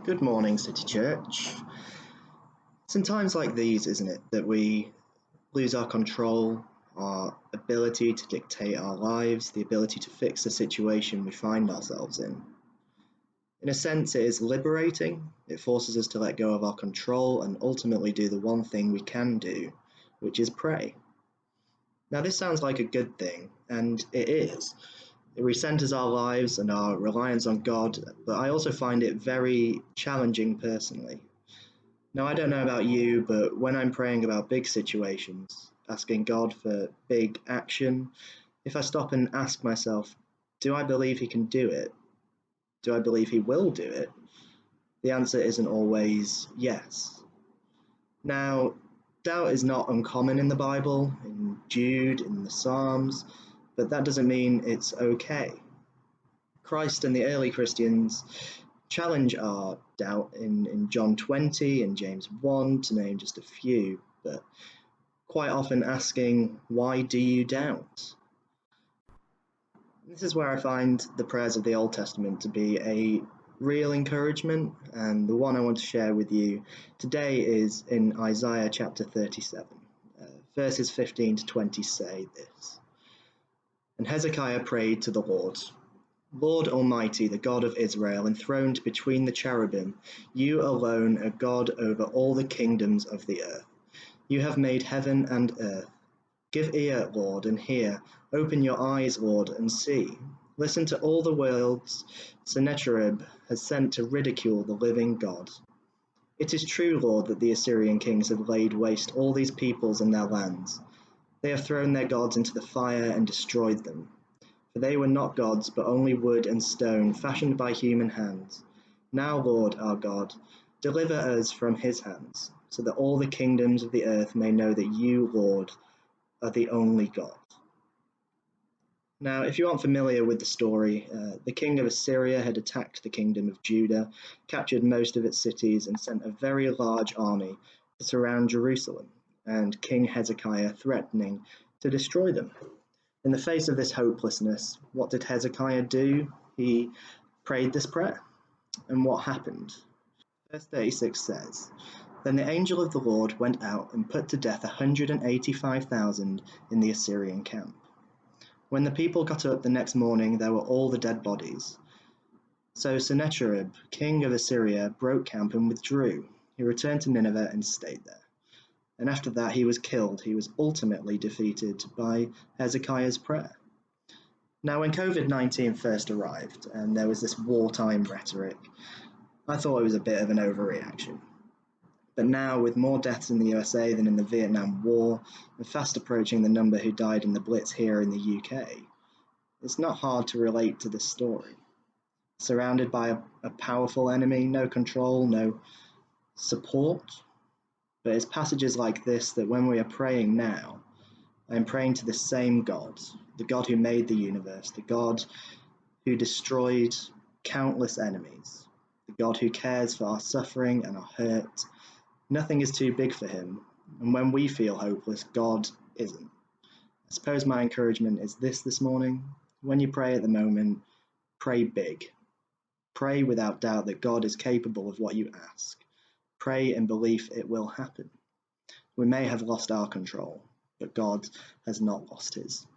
Good morning, City Church. It's in times like these, isn't it, that we lose our control, our ability to dictate our lives, the ability to fix the situation we find ourselves in. In a sense, it is liberating. It forces us to let go of our control and ultimately do the one thing we can do, which is pray. Now, this sounds like a good thing, and it is. It recenters our lives and our reliance on God, but I also find it very challenging personally. Now, I don't know about you, but when I'm praying about big situations, asking God for big action, if I stop and ask myself, do I believe He can do it? Do I believe He will do it? The answer isn't always yes. Now, doubt is not uncommon in the Bible, in Jude, in the Psalms, but that doesn't mean it's okay. Christ and the early Christians challenge our doubt in John 20 and James 1, to name just a few, but quite often asking, why do you doubt? This is where I find the prayers of the Old Testament to be a real encouragement, and the one I want to share with you today is in Isaiah chapter 37. Verses 15 to 20 say this. And Hezekiah prayed to the Lord, Lord Almighty, the God of Israel, enthroned between the cherubim, you alone are God over all the kingdoms of the earth. You have made heaven and earth. Give ear, Lord, and hear. Open your eyes, Lord, and see. Listen to all the worlds Sennacherib has sent to ridicule the living God. It is true, Lord, that the Assyrian kings have laid waste all these peoples and their lands. They have thrown their gods into the fire and destroyed them. For they were not gods, but only wood and stone, fashioned by human hands. Now, Lord our God, deliver us from his hands, so that all the kingdoms of the earth may know that you, Lord, are the only God. Now, if you aren't familiar with the story, the king of Assyria had attacked the kingdom of Judah, captured most of its cities, and sent a very large army to surround Jerusalem, and King Hezekiah threatening to destroy them. In the face of this hopelessness, what did Hezekiah do? He prayed this prayer. And what happened? Verse 36 says, Then the angel of the Lord went out and put to death 185,000 in the Assyrian camp. When the people got up the next morning, there were all the dead bodies. So Sennacherib, king of Assyria, broke camp and withdrew. He returned to Nineveh and stayed there. And after that he was killed. He was ultimately defeated by Hezekiah's prayer. Now, when COVID-19 first arrived and there was this wartime rhetoric, I thought it was a bit of an overreaction. But now, with more deaths in the USA than in the Vietnam War, and fast approaching the number who died in the Blitz here in the UK, it's not hard to relate to this story. Surrounded by a powerful enemy, no control, no support. But it's passages like this that when we are praying now, I am praying to the same God, the God who made the universe, the God who destroyed countless enemies, the God who cares for our suffering and our hurt. Nothing is too big for him, and when we feel hopeless, God isn't. I suppose my encouragement is this morning. When you pray at the moment, pray big. Pray without doubt that God is capable of what you ask. Pray in belief it will happen. We may have lost our control, but God has not lost his.